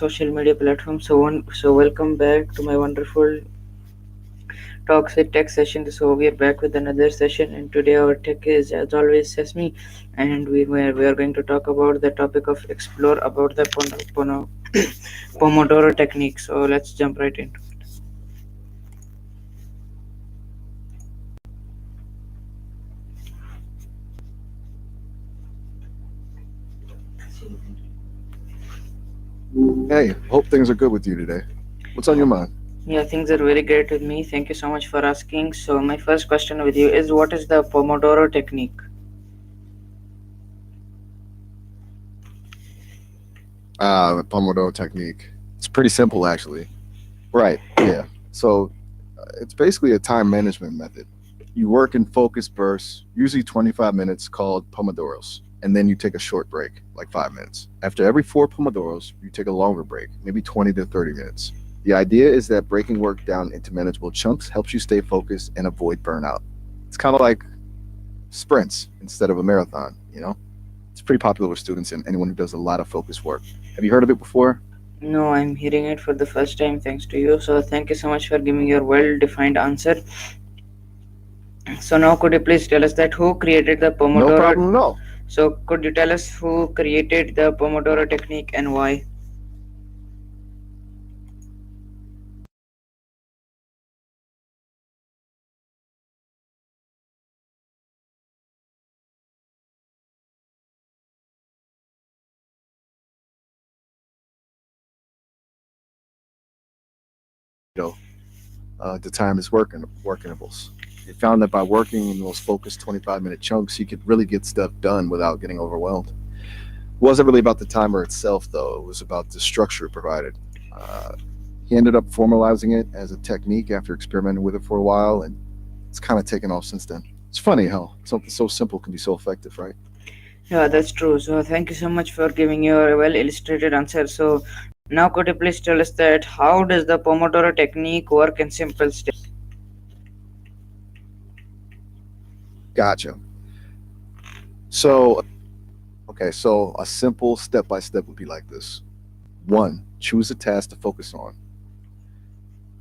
social media platforms. So welcome back to my wonderful Talks with Tech session. So we are back with another session, and today our tech is, as always, Sesame, and we are going to talk about the topic of explore about the Pomodoro technique. So let's jump right into. Hey, hope things are good with you today. What's on your mind? Yeah, things are very great with me. Thank you so much for asking. So my first question with you is, what is the Pomodoro technique? Pomodoro Technique. It's pretty simple, actually. Right, yeah. So it's basically a time management method. You work in focused bursts, usually 25 minutes, called Pomodoros. And then you take a short break, like 5 minutes. After every four Pomodoros, you take a longer break, maybe 20 to 30 minutes. The idea is that breaking work down into manageable chunks helps you stay focused and avoid burnout. It's kind of like sprints instead of a marathon. It's pretty popular with students and anyone who does a lot of focused work. Have you heard of it before? No, I'm hearing it for the first time thanks to you. So thank you so much for giving your well-defined answer. So now could you please tell us that who created the No Pomodoro? problem at all. So could you tell us who created the Pomodoro technique and why? The time is workinables. They found that by working in those focused 25-minute chunks, you could really get stuff done without getting overwhelmed. It wasn't really about the timer itself, though. It was about the structure it provided. Uh, he ended up formalizing it as a technique after experimenting with it for a while, and it's kind of taken off since then. It's funny how something so simple can be so effective, right? Yeah, that's true. So thank you so much for giving your well illustrated answer. So now could you please tell us that how does the Pomodoro technique work in simple steps? Gotcha. So, okay, so a simple step by step would be like this. One, choose a task to focus on,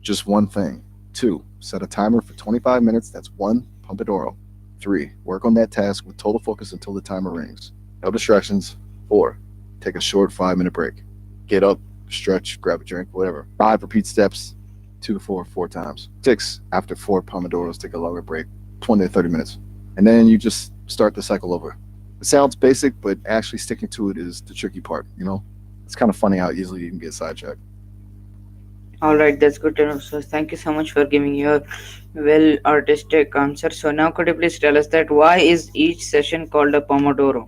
just one thing. Two, set a timer for 25 minutes. That's one Pomodoro. Three, work on that task with total focus until the timer rings. No distractions. Four, take a short 5 minute break. Get up, stretch, grab a drink, whatever. Five, repeat steps, two to four times. Six, after four Pomodoros, take a longer break, 20 to 30 minutes. And then you just start the cycle over. It sounds basic, but actually sticking to it is the tricky part. It's kind of funny how easily you can get sidetracked. All right, that's good to know. So thank you so much for giving your well artistic answer. So now could you please tell us that why is each session called a Pomodoro?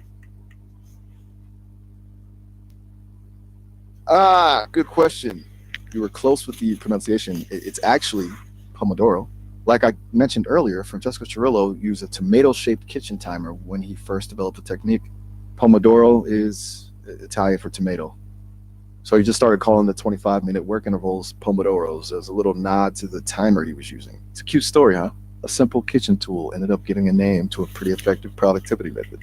Good question. You were close with the pronunciation. It's actually Pomodoro. Like I mentioned earlier, Francesco Cirillo used a tomato-shaped kitchen timer when he first developed the technique. Pomodoro is Italian for tomato. So he just started calling the 25-minute work intervals Pomodoros as a little nod to the timer he was using. It's a cute story, huh? A simple kitchen tool ended up getting a name to a pretty effective productivity method.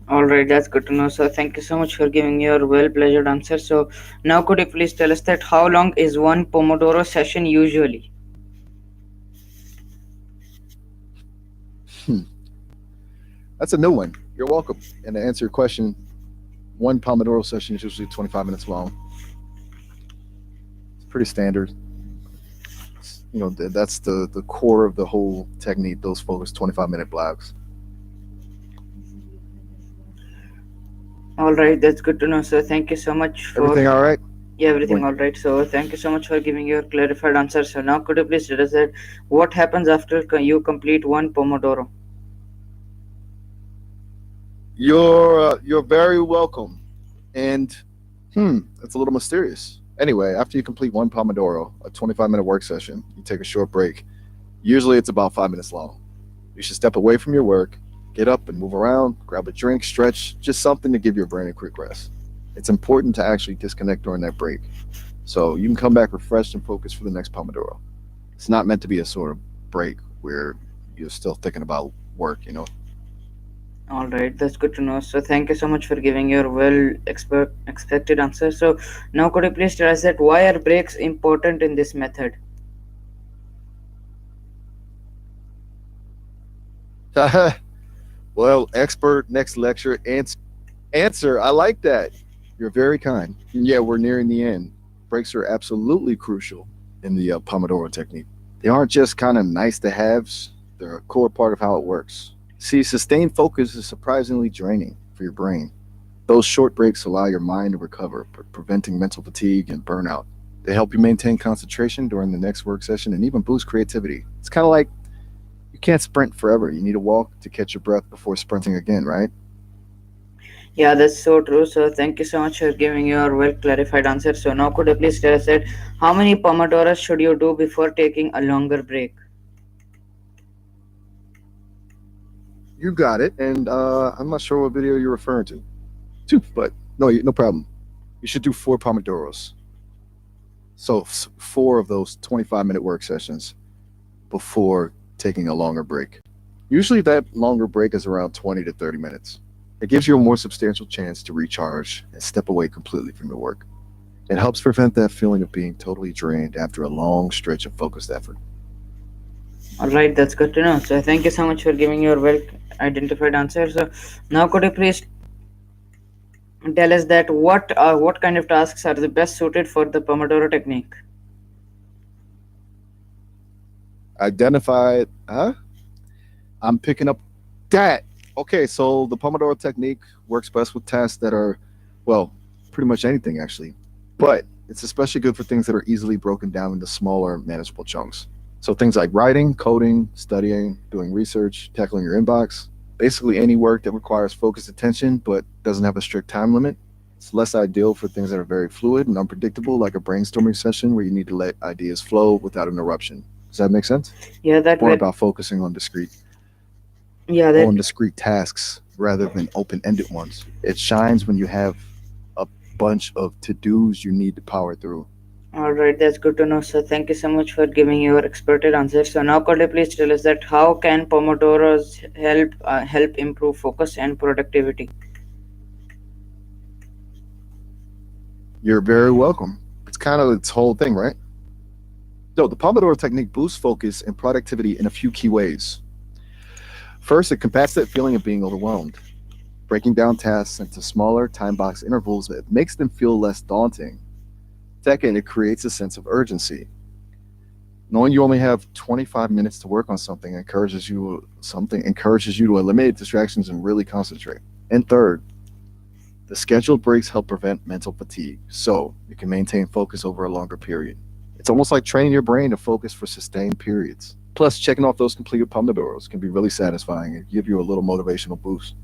All right, that's good to know. So thank you so much for giving your well pleasured answer. So now could you please tell us that how long is one Pomodoro session usually? Hmm. That's a new one. You're welcome. And to answer your question, one Pomodoro session is usually 25 minutes long. It's pretty standard. That's the core of the whole technique, those focused 25-minute blocks. All right, that's good to know. So thank you so much for Everything all right? yeah, Good everything morning. all right. So thank you so much for giving your clarified answer. So now could you please tell us that what happens after you complete one Pomodoro? You're very welcome. And it's a little mysterious. Anyway, after you complete one Pomodoro, a 25-minute work session, you take a short break. Usually it's about 5 minutes long. You should step away from your work, get up and move around, grab a drink, stretch, just something to give your brain a quick rest. It's important to actually disconnect during that break so you can come back refreshed and focused for the next Pomodoro. It's not meant to be a sort of break where you're still thinking about work. All right, that's good to know. So thank you so much for giving your well expected answer. So now could you please tell us that why are breaks important in this method? Well, expert next lecture answer. I like that. You're very kind. And yeah, we're nearing the end. Breaks are absolutely crucial in the Pomodoro technique. They aren't just kind of nice to haves, they're a core part of how it works. See, sustained focus is surprisingly draining for your brain. Those short breaks allow your mind to recover, preventing mental fatigue and burnout. They help you maintain concentration during the next work session and even boost creativity. It's kind of like you can't sprint forever. You need to walk to catch your breath before sprinting again, right? Yeah, that's so true. So thank you so much for giving your well clarified answer. So now could you please tell us that how many pomodoros should you do before taking a longer break? You got it. And I'm not sure what video you're referring to. Two, but no, no problem. You should do 4 Pomodoros. So 4 of those 25-minute work sessions before taking a longer break. Usually that longer break is around 20 to 30 minutes. It gives you a more substantial chance to recharge and step away completely from your work. It helps prevent that feeling of being totally drained after a long stretch of focused effort. All right, that's good to know. So thank you so much for giving your well identified answer. So now could you please tell us that what kind of tasks are the best suited for the Pomodoro technique? Identify, huh? I'm picking up that. Okay, so the Pomodoro technique works best with tasks that are, well, pretty much anything actually. But it's especially good for things that are easily broken down into smaller, manageable chunks. So things like writing, coding, studying, doing research, tackling your inbox, basically any work that requires focused attention but doesn't have a strict time limit. It's less ideal for things that are very fluid and unpredictable, like a brainstorming session where you need to let ideas flow without interruption. Does that make sense? Yeah, that More will. about focusing Yeah, that. on discrete tasks rather than open-ended ones. It shines when you have a bunch of to-dos you need to power through. All right, that's good to know. So thank you so much for giving your experted answer. So now could you please tell us that how can Pomodoros help improve focus and productivity? You're very welcome. It's kind of its whole thing, right? So the Pomodoro technique boosts focus and productivity in a few key ways. First, it combats that feeling of being overwhelmed, breaking down tasks into smaller time box intervals that makes them feel less daunting. Second, it creates a sense of urgency. Knowing you only have 25 minutes to work on something encourages you to eliminate distractions and really concentrate. And third, the scheduled breaks help prevent mental fatigue, so you can maintain focus over a longer period. It's almost like training your brain to focus for sustained periods. Plus, checking off those completed Pomodoros can be really satisfying and give you a little motivational boost.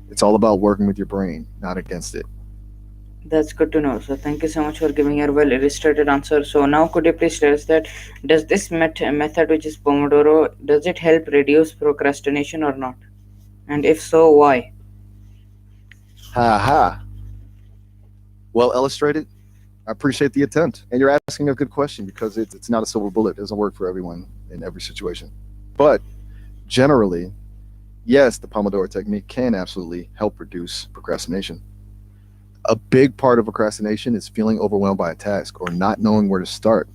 It's all about working with your brain, not against it. That's good to know. So thank you so much for giving your well illustrated answer. So now could you please tell us that does this method, which is Pomodoro, does it help reduce procrastination or not? And if so, why? Ha ha. Well illustrated. I appreciate the attempt. And you're asking a good question because it's not a silver bullet. It doesn't work for everyone in every situation. But generally, yes, the Pomodoro technique can absolutely help reduce procrastination. A big part of procrastination is feeling overwhelmed by a task or not knowing where to start.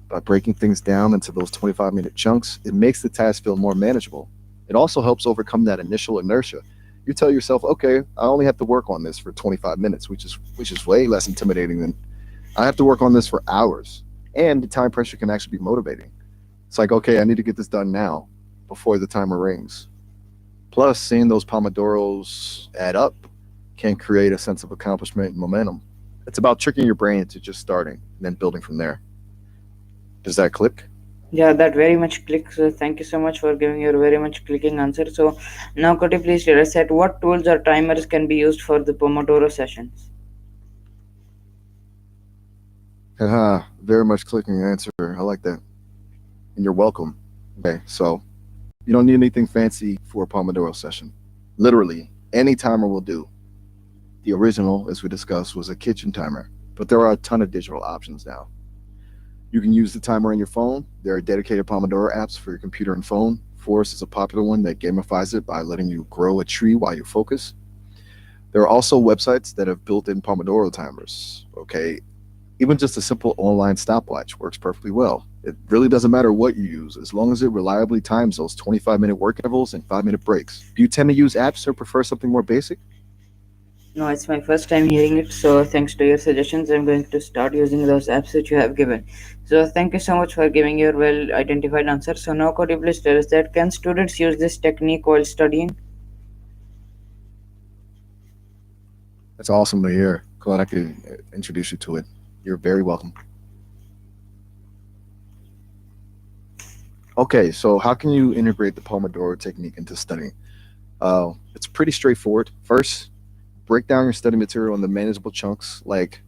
By breaking things down into those 25-minute chunks, it makes the task feel more manageable. It also helps overcome that initial inertia. You tell yourself, okay, I only have to work on this for 25 minutes, which is way less intimidating than I have to work on this for hours. And the time pressure can actually be motivating. It's like, okay, I need to get this done now before the timer rings. Plus, seeing those Pomodoros add up can create a sense of accomplishment and momentum. It's about tricking your brain into just starting and then building from there. Does that click? Yeah, that very much clicks. Thank you so much for giving your very much clicking answer. So now could you please tell us that what tools or timers can be used for the Pomodoro sessions? Haha, very much clicking answer. I like that. And you're welcome. Okay, so you don't need anything fancy for a Pomodoro session. Literally, any timer will do. The original, as we discussed, was a kitchen timer, but there are a ton of digital options now. You can use the timer on your phone. There are dedicated Pomodoro apps for your computer and phone Forest is a popular one that gamifies it by letting you grow a tree while you focus. There are also websites that have built in Pomodoro timers. Okay, even just a simple online stopwatch works perfectly well. It really doesn't matter what you use as long as it reliably times those 25-minute work intervals and 5-minute breaks. Do you tend to use apps or prefer something more basic? No, it's my first time hearing it, so thanks to your suggestions, I'm going to start using those apps which you have given. So, thank you so much for giving your well identified answer. So, now could you please tell us that can students use this technique while studying? That's awesome to hear. Glad I could introduce you to it. You're very welcome. Okay, so how can you integrate the Pomodoro technique into studying? It's pretty straightforward. First, break down your study material into manageable chunks like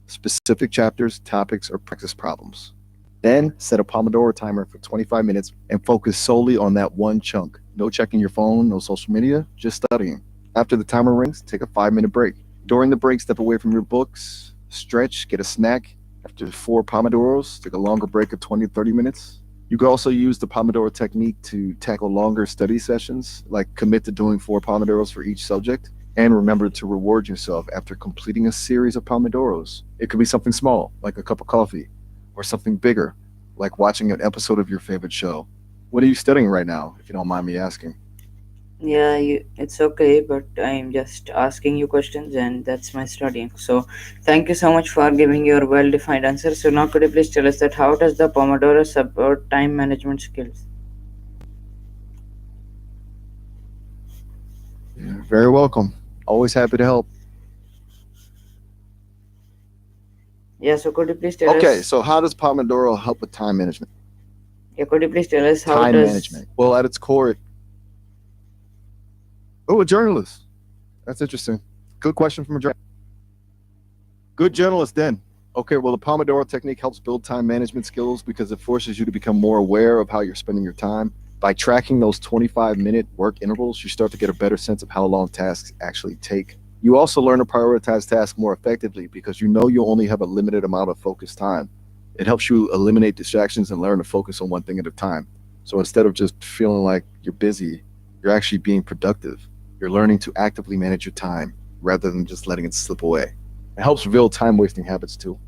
specific chapters, topics, or practice problems. Then set a Pomodoro timer for 25 minutes and focus solely on that one chunk. No checking your phone, no social media, just studying. After the timer rings, take a 5-minute break. During the break, step away from your books, stretch, get a snack. After 4 Pomodoros, take a longer break of 20 to 30 minutes. You could also use the Pomodoro technique to tackle longer study sessions, like commit to doing 4 Pomodoros for each subject. And remember to reward yourself after completing a series of Pomodoros. It could be something small, like a cup of coffee, or something bigger, like watching an episode of your favorite show. What are you studying right now, if you don't mind me asking? It's okay, but I'm just asking you questions, and that's my studying. So, thank you so much for giving your well defined answer. So, now could you please tell us that how does the Pomodoro support time management skills? You're very welcome. Always happy to help. Yeah, so could you please tell Okay, us? so how does Pomodoro help with time management? Yeah, could you please tell us how Time does? management. Well, at its core, oh, a journalist. That's interesting. Good question from a journalist. Good journalist then. Okay, well, the Pomodoro technique helps build time management skills because it forces you to become more aware of how you're spending your time. By tracking those 25-minute work intervals, you start to get a better sense of how long tasks actually take. You also learn to prioritize tasks more effectively because you know you only have a limited amount of focused time. It helps you eliminate distractions and learn to focus on one thing at a time. So instead of just feeling like you're busy, you're actually being productive. You're learning to actively manage your time rather than just letting it slip away. It helps reveal time wasting habits too.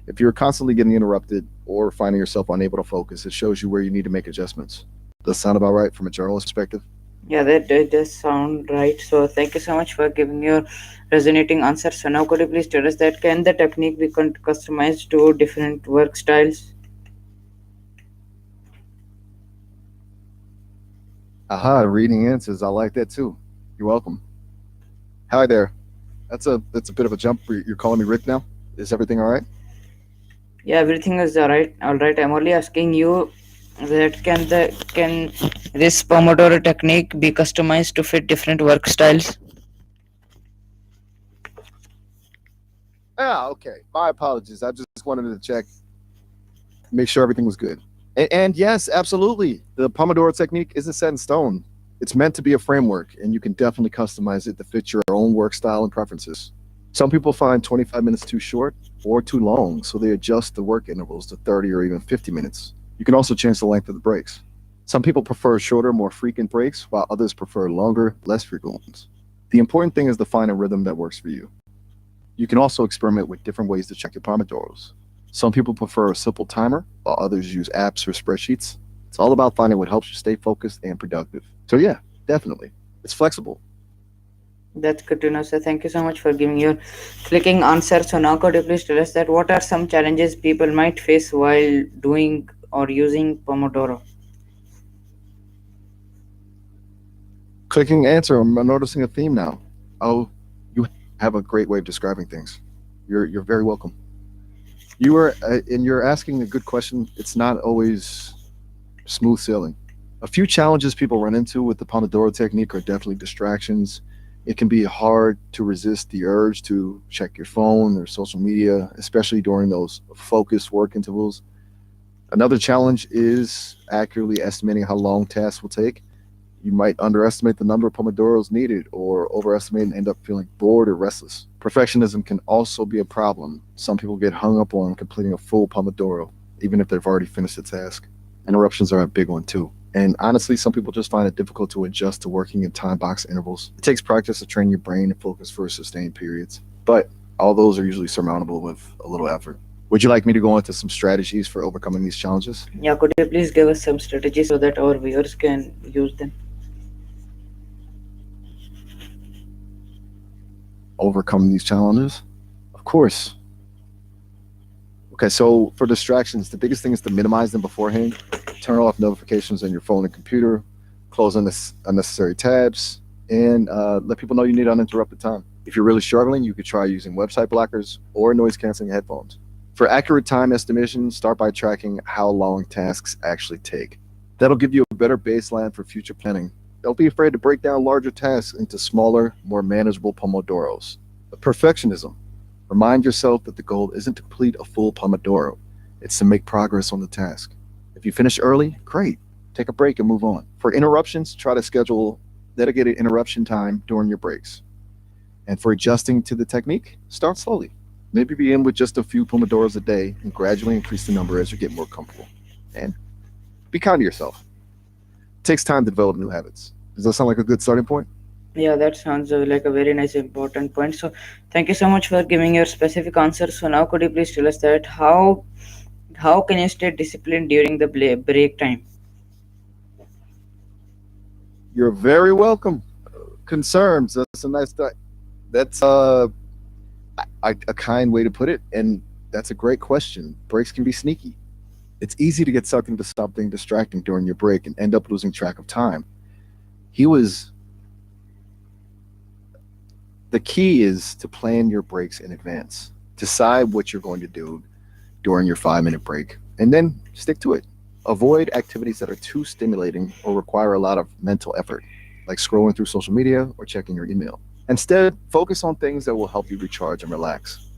If you're constantly getting interrupted or finding yourself unable to focus, it shows you where you need to make adjustments. Does that sound about right from a journalist perspective? Yeah, that does sound right. So, thank you so much for giving your resonating answer. So, now could you please tell us that can the technique be customized to different work styles? Aha, reading answers. I like that too. You're welcome. Hi there. That's a bit of a jump. You're calling me Rick now? Is everything all right? Yeah, everything is alright. Alright, I'm only asking you that can this Pomodoro technique be customized to fit different work styles? Ah, okay. My apologies. I just wanted to check, make sure everything was good. And yes, absolutely. The Pomodoro technique isn't set in stone. It's meant to be a framework, and you can definitely customize it to fit your own work style and preferences. Some people find 25 minutes too short or too long, so they adjust the work intervals to 30 or even 50 minutes. You can also change the length of the breaks. Some people prefer shorter, more frequent breaks, while others prefer longer, less frequent ones. The important thing is to find a rhythm that works for you. You can also experiment with different ways to check your Pomodoros. Some people prefer a simple timer, while others use apps or spreadsheets. It's all about finding what helps you stay focused and productive. So, yeah, definitely. It's flexible. That's good to know. So thank you so much for giving your clicking answer. So now could you please tell us that what are some challenges people might face while doing or using Pomodoro? Clicking answer, I'm noticing a theme now. Oh, you have a great way of describing things. You're very welcome. And you're asking a good question. It's not always smooth sailing. A few challenges people run into with the Pomodoro technique are definitely distractions. It can be hard to resist the urge to check your phone or social media, especially during those focused work intervals. Another challenge is accurately estimating how long tasks will take. You might underestimate the number of Pomodoros needed or overestimate and end up feeling bored or restless. Perfectionism can also be a problem. Some people get hung up on completing a full Pomodoro, even if they've already finished the task. Interruptions are a big one too. And honestly, some people just find it difficult to adjust to working in time box intervals. It takes practice to train your brain to focus for sustained periods, but all those are usually surmountable with a little effort. Would you like me to go into some strategies for overcoming these challenges? Yeah, could you please give us some strategies so that our viewers can use them? Overcoming these challenges? Of course. Okay, so for distractions, the biggest thing is to minimize them beforehand. Turn off notifications on your phone and computer, close unnecessary tabs, and let people know you need uninterrupted time. If you're really struggling, you could try using website blockers or noise canceling headphones. For accurate time estimation, start by tracking how long tasks actually take. That'll give you a better baseline for future planning. Don't be afraid to break down larger tasks into smaller, more manageable Pomodoros. Perfectionism. Remind yourself that the goal isn't to complete a full Pomodoro, it's to make progress on the task. If you finish early, great. Take a break and move on. For interruptions, try to schedule dedicated interruption time during your breaks. And for adjusting to the technique, start slowly. Maybe begin with just a few Pomodoros a day and gradually increase the number as you get more comfortable. And be kind to yourself. It takes time to develop new habits. Does that sound like a good starting point? Yeah, that sounds like a very nice important point. So, thank you so much for giving your specific answers. So now, could you please tell us that how can you stay disciplined during the break time? You're very welcome. Concerns. That's a nice. That's a kind way to put it, and that's a great question. Breaks can be sneaky. It's easy to get sucked into something distracting during your break and end up losing track of time. He was The key is to plan your breaks in advance. Decide what you're going to do during your 5 minute break and then stick to it. Avoid activities that are too stimulating or require a lot of mental effort, like scrolling through social media or checking your email. Instead, focus on things that will help you recharge and relax,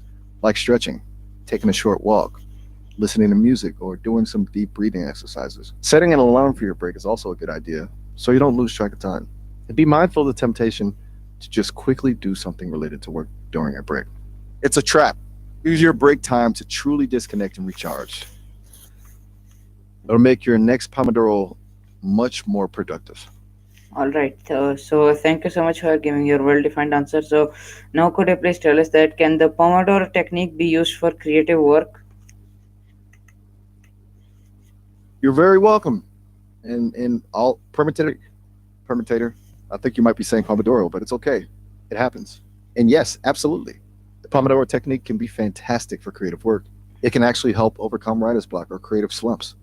like stretching, taking a short walk, listening to music, or doing some deep breathing exercises. Setting an alarm for your break is also a good idea so you don't lose track of time. And be mindful of the temptation to just quickly do something related to work during a break. It's a trap. Use your break time to truly disconnect and recharge. It'll make your next Pomodoro much more productive. All right. So thank you so much for giving your well-defined answer. So now, could you please tell us that can the Pomodoro technique be used for creative work? You're very welcome. And all permutator. I think you might be saying Pomodoro, but it's okay. It happens. And yes, absolutely. The Pomodoro technique can be fantastic for creative work. It can actually help overcome writer's block or creative slumps.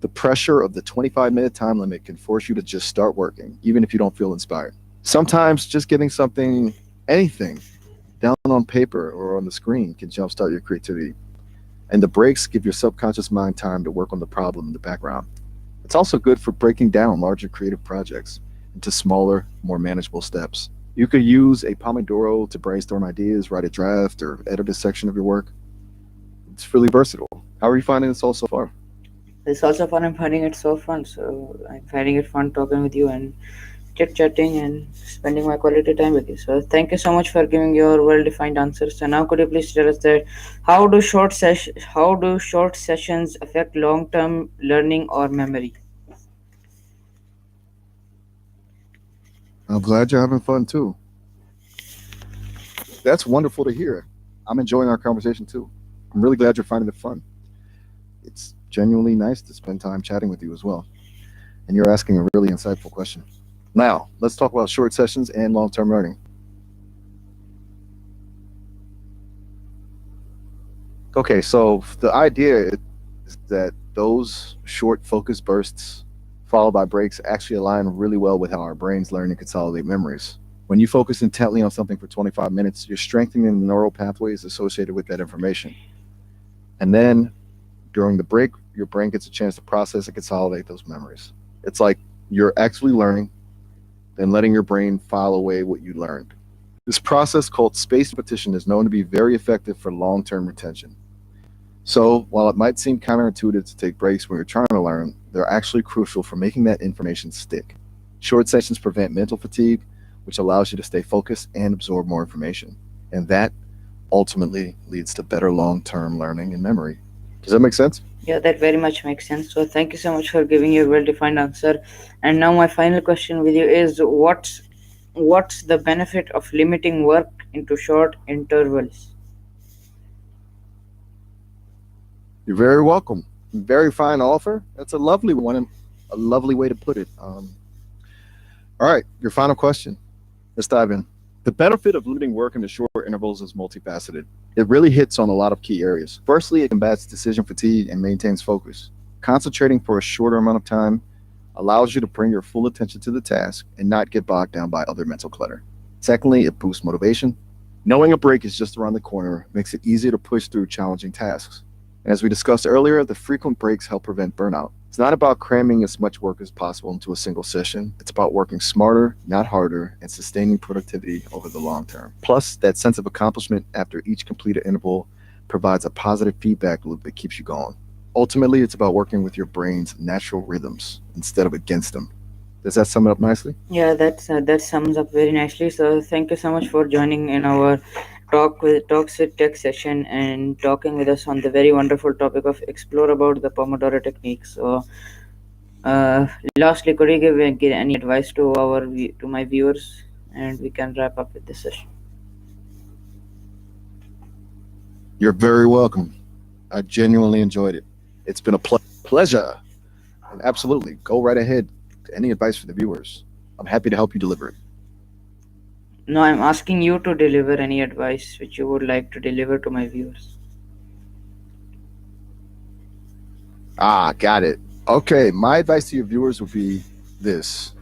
The pressure of the 25-minute time limit can force you to just start working, even if you don't feel inspired. Sometimes just getting anything, down on paper or on the screen can jumpstart your creativity. And the breaks give your subconscious mind time to work on the problem in the background. It's also good for breaking down larger creative projects into smaller, more manageable steps. You could use a Pomodoro to brainstorm ideas, write a draft, or edit a section of your work. It's really versatile. How are you finding this all so far? It's also fun. I'm finding it so fun. So I'm finding it fun talking with you and chit chatting and spending my quality time with you. So thank you so much for giving your well-defined answers. So now, could you please tell us that how do short sessions affect long-term learning or memory? I'm glad you're having fun too. That's wonderful to hear. I'm enjoying our conversation too. I'm really glad you're finding it fun. It's genuinely nice to spend time chatting with you as well. And you're asking a really insightful question. Now, let's talk about short sessions and long term learning. Okay, so the idea is that those short focus bursts followed by breaks actually align really well with how our brains learn and consolidate memories. When you focus intently on something for 25 minutes, you're strengthening the neural pathways associated with that information. And then during the break, your brain gets a chance to process and consolidate those memories. It's like you're actually learning, then letting your brain file away what you learned. This process called spaced repetition is known to be very effective for long term retention. So, while it might seem counterintuitive to take breaks when you're trying to learn, they're actually crucial for making that information stick. Short sessions prevent mental fatigue, which allows you to stay focused and absorb more information. And that ultimately leads to better long term learning and memory. Does that make sense? Yeah, that very much makes sense. So thank you so much for giving your well-defined answer. And now my final question with you is what's the benefit of limiting work into short intervals? You're very welcome. Very fine offer. That's a lovely one and a lovely way to put it. All right, your final question. Let's dive in. The benefit of limiting work into short intervals is multifaceted. It really hits on a lot of key areas. Firstly, it combats decision fatigue and maintains focus. Concentrating for a shorter amount of time allows you to bring your full attention to the task and not get bogged down by other mental clutter. Secondly, it boosts motivation. Knowing a break is just around the corner makes it easier to push through challenging tasks. And as we discussed earlier, the frequent breaks help prevent burnout. It's not about cramming as much work as possible into a single session. It's about working smarter, not harder, and sustaining productivity over the long term. Plus, that sense of accomplishment after each completed interval provides a positive feedback loop that keeps you going. Ultimately, it's about working with your brain's natural rhythms instead of against them. Does that sum it up nicely? Yeah, that sums up very nicely. So thank you so much for joining in our talks with tech session and talking with us on the very wonderful topic of explore about the Pomodoro technique. So lastly, could you give any advice to to my viewers, and we can wrap up with this session. You're very welcome. I genuinely enjoyed it. It's been a pleasure. And absolutely, go right ahead. Any advice for the viewers? I'm happy to help you deliver it. No, I'm asking you to deliver any advice which you would like to deliver to my viewers. Ah, got it. Okay, my advice to your viewers would be this: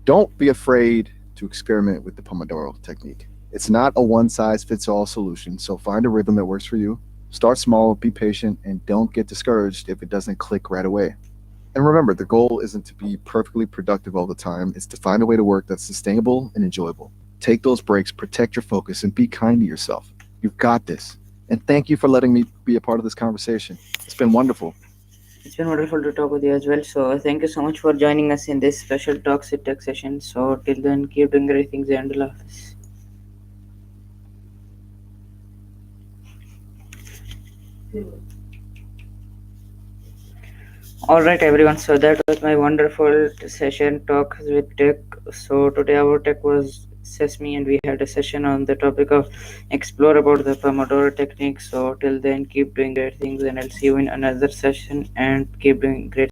don't be afraid to experiment with the Pomodoro technique. It's not a one size fits all solution, so find a rhythm that works for you. Start small, be patient, and don't get discouraged if it doesn't click right away. And remember, the goal isn't to be perfectly productive all the time, it's to find a way to work that's sustainable and enjoyable. Take those breaks, protect your focus, and be kind to yourself. You've got this. And thank you for letting me be a part of this conversation. It's been wonderful. It's been wonderful to talk with you as well. So thank you so much for joining us in this special talks with tech session. So till then, keep doing great things and Allah Hafiz. All right, everyone. So that was my wonderful session talk with tech. So today our tech was Sesame, and we had a session on the topic of explore about the Pomodoro technique. So till then, keep doing great things, and I'll see you in another session. And keep doing great